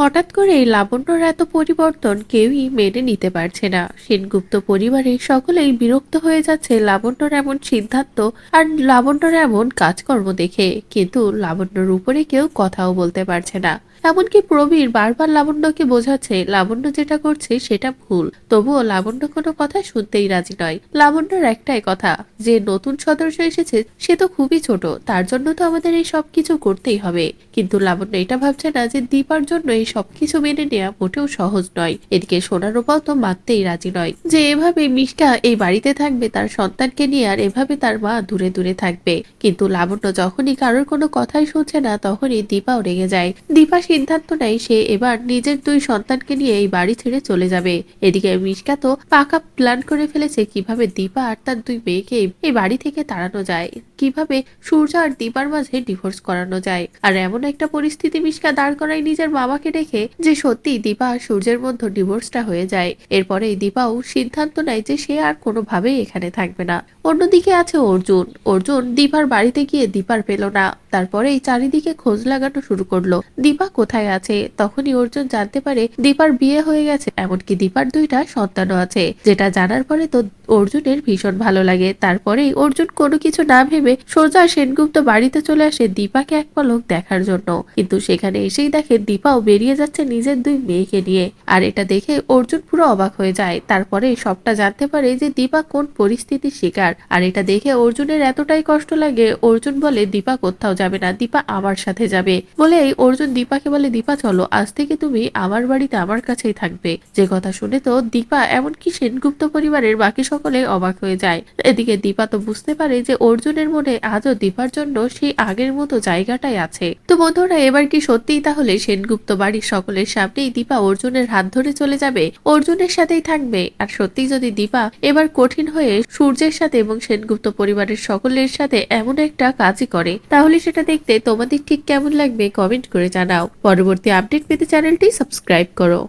হঠাৎ করে লাবণ্যর এত পরিবর্তন কেউই মেনে নিতে পারছে না। সেনগুপ্ত পরিবারের সকলেই বিরক্ত হয়ে যাচ্ছে লাবণ্যর এমন সিদ্ধান্ত আর লাবণ্যর এমন কাজকর্ম দেখে, কিন্তু লাবণ্যর উপরে কেউ কথাও বলতে পারছে না। এমনকি প্রবীর বারবার লাবণ্যকে বোঝাচ্ছে লাবণ্য যেটা করছে সেটা ভুল, তবুও লাবণ্য কোনো কথা শুনতেই রাজি নয়। লাবণ্যর একটাই কথা, যে নতুন সদস্য এসেছে সে তো খুবই ছোট, তার জন্য তো আমাদের এই সবকিছু করতেই হবে। কিন্তু লাবণ্য এটা ভাবছে না যে দীপার জন্য এই সবকিছু মেনে নেওয়া মোটেও সহজ নয়। এদিকে সোনার উপাও তো মানতেই রাজি নয় যে এভাবে মিষ্টা এই বাড়িতে থাকবে তার সন্তানকে নিয়ে, আর এভাবে তার মা দূরে দূরে থাকবে। কিন্তু লাবণ্য যখনই কারোর কোনো কথাই শুনছে না তখনই দীপাও রেগে যায়। দীপা সিদ্ধান্ত নেয় সে এবার নিজের দুই সন্তানকে নিয়ে এই বাড়ি ছেড়ে চলে যাবে। এদিকে মিষ্টা তো পাকা প্ল্যান করে ফেলেছে কিভাবে দীপা আর তার দুই মেয়েকে এই বাড়ি থেকে তাড়ানো যায়, কিভাবে সূর্য আর দীপার মাঝে ডিভোর্স করানো যায়। আর এমন একটা পরিস্থিতি মিষ্কা দাঁড় করায় নিজের বাবাকে দেখে যে সত্যি দীপা আর সূর্যের মধ্যে ডিভোর্সটা হয়ে যায়। এরপরে দীপাও সিদ্ধান্ত নেয় যে সে আর কোনোভাবেই এখানে থাকবে না। অন্যদিকে আছে অর্জুন। অর্জুন দীপার বাড়িতে গিয়ে দীপার পেল না, তারপরেই চারিদিকে খোঁজ লাগানো শুরু করলো দীপা কোথায় আছে। তখনই অর্জুন জানতে পারে দীপার বিয়ে হয়ে গেছে, এমনকি দীপার দুইটা সন্তানও আছে। যেটা জানার পরে তো অর্জুনের ভীষণ ভালো লাগে। তারপরেই অর্জুন কোনো কিছু না ভেবে সোজা সেনগুপ্ত বাড়িতে চলে আসে দীপাকে এক পলক দেখার জন্য। কিন্তু সেখানে এসেই দেখে দীপাও বেরিয়ে যাচ্ছে নিজের দুই মেয়েকে নিয়ে। আর এটা দেখে অর্জুন পুরো অবাক হয়ে যায়। তারপরে সবটা জানতে পারে যে দীপা কোন পরিস্থিতির শিকার। আর এটা দেখে অর্জুনের এতটাই কষ্ট লাগে, অর্জুন বলে দীপা কোথাও যাবে না, দীপা আমার সাথে যাবে। বলেই অর্জুন দীপাকে বলে দীপা চলো, আজ থেকে তুমি আমার বাড়িতে আমার কাছেই থাকবে। যে কথা শুনে তো দীপা এমনকি সেনগুপ্ত পরিবারের বাকি সকলে অবাক হয়ে যায়। এদিকে দীপা তো বুঝতে পারে যে অর্জুনের মনে আজও দীপার জন্য সেই আগের মতো জায়গাটাই আছে। তো বন্ধুরা, এবার কি সত্যিই তাহলে সেনগুপ্ত বাড়ির সকলের সামনেই দীপা অর্জুনের হাত ধরে চলে যাবে, অর্জুনের সাথেই থাকবে? আর সত্যি যদি দীপা এবার কঠিন হয়ে সূর্যের সাথে এবং সেনগুপ্ত পরিবারের সকলের সাথে এমন একটা কাজই করে, তাহলে সেটা দেখতে তোমাদের ঠিক কেমন লাগবে কমেন্ট করে জানাও। পরবর্তী আপডেট পেতে চ্যানেলটি সাবস্ক্রাইব করো।